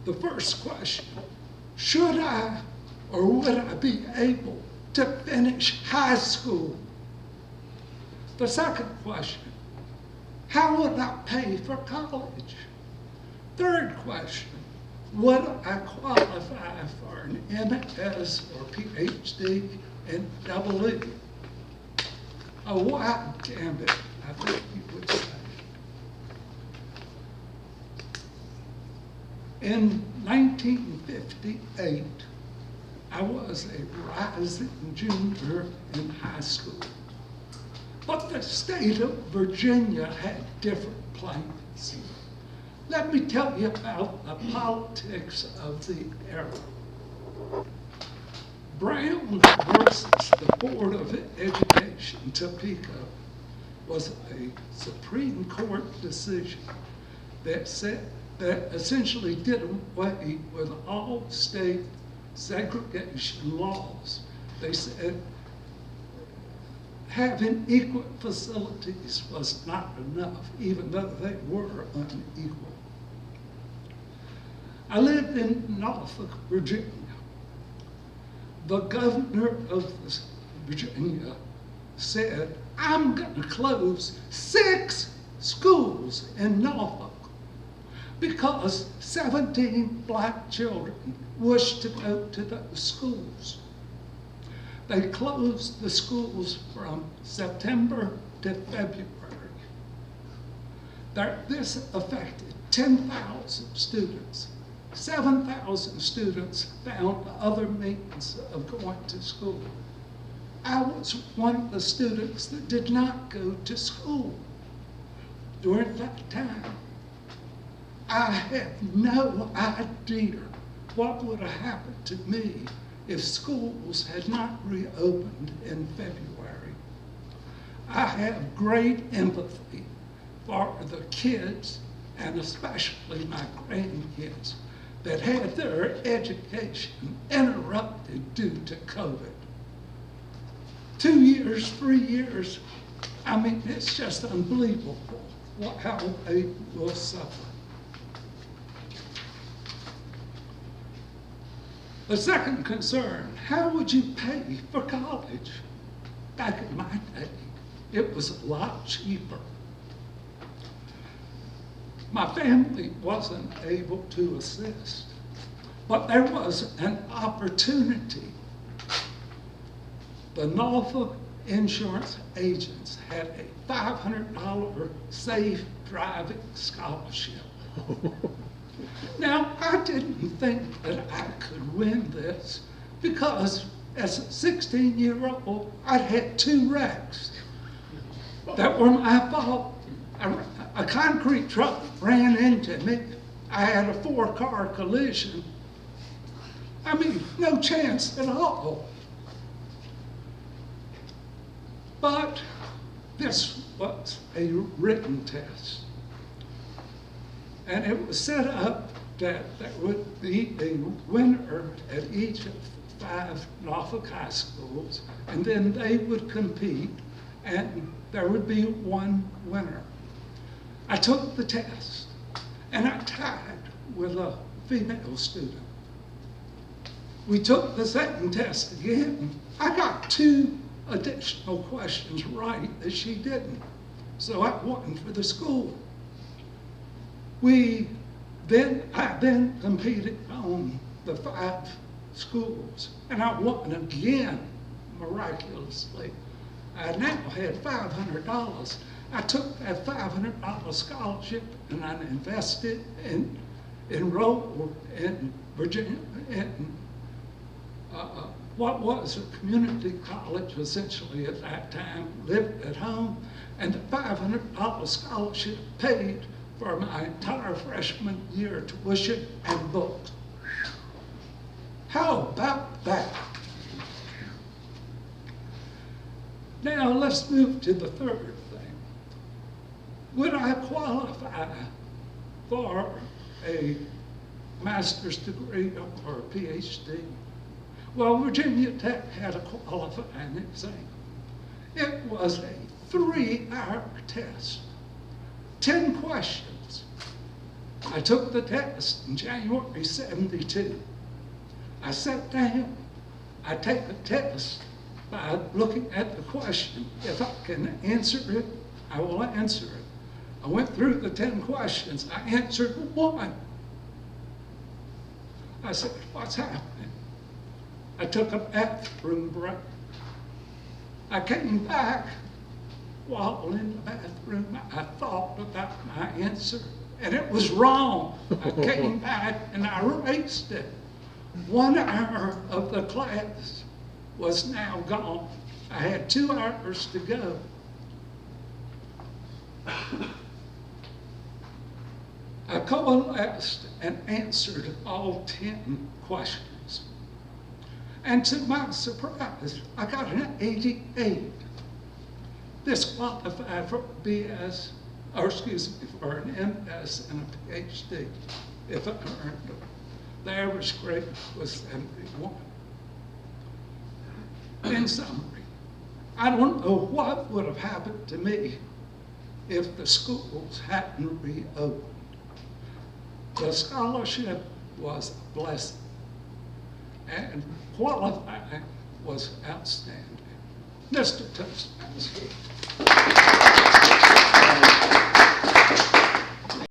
The first question, should I or would I be able to finish high school? The second question, how would I pay for college? Third question, would I qualify for an MS or PhD in EE? A wide gambit, I think you would say. In 1958, I was a rising junior in high school. But the state of Virginia had different plans. Let me tell you about the politics of the era. Brown versus the Board of Education, Topeka, was a Supreme Court decision that essentially did away with all state segregation laws. They said having equal facilities was not enough, even though they were unequal. I lived in Norfolk, Virginia. The governor of Virginia said, I'm going to close 6 schools in Norfolk because 17 black children wished to go to those schools. They closed the schools from September to February. This affected 10,000 students. 7,000 students found other means of going to school. I was one of the students that did not go to school during that time. I have no idea what would have happened to me if schools had not reopened in February. I have great empathy for the kids, and especially my grandkids, that had their education interrupted due to COVID. 2 years, 3 years, I mean, it's just unbelievable how they will suffer. The second concern, how would you pay for college? Back in my day, it was a lot cheaper. My family wasn't able to assist, but there was an opportunity. The Norfolk insurance agents had a $500 safe driving scholarship. Now, I didn't think that I could win this because as a 16-year-old, I'd had 2 wrecks that were my fault. A concrete truck ran into me. I had a 4-car collision. I mean, no chance at all. But this was a written test. And it was set up that there would be a winner at each of 5 Norfolk high schools, and then they would compete, and there would be one winner. I took the test, and I tied with a female student. We took the second test again. I got 2 additional questions right that she didn't, so I won for the school. I then competed on the 5 schools, and I won again, miraculously. I now had $500. I took that $500 scholarship and I invested and enrolled in Virginia, in what was a community college essentially at that time, lived at home, and the $500 scholarship paid for my entire freshman year tuition and books. How about that? Now let's move to the third thing. Would I qualify for a master's degree or a PhD? Well, Virginia Tech had a qualifying exam. It was a 3-hour test, 10 questions. I took the test in January '72. I sat down. I take a test by looking at the question. If I can answer it, I will answer it. I went through the 10 questions. I answered one. I said, what's happening? I took a bathroom break. I came back. While in the bathroom, I thought about my answer, and it was wrong. I came back and I erased it. 1 hour of the class was now gone. I had 2 hours to go. I coalesced and answered all 10 questions. And to my surprise, I got an 88. Disqualified for BS, or excuse me, for an MS and a PhD, if I earned them. The average grade was 71. In summary, I don't know what would have happened to me if the schools hadn't reopened. The scholarship was a blessing, and qualifying was outstanding. Mr. Toastmaster.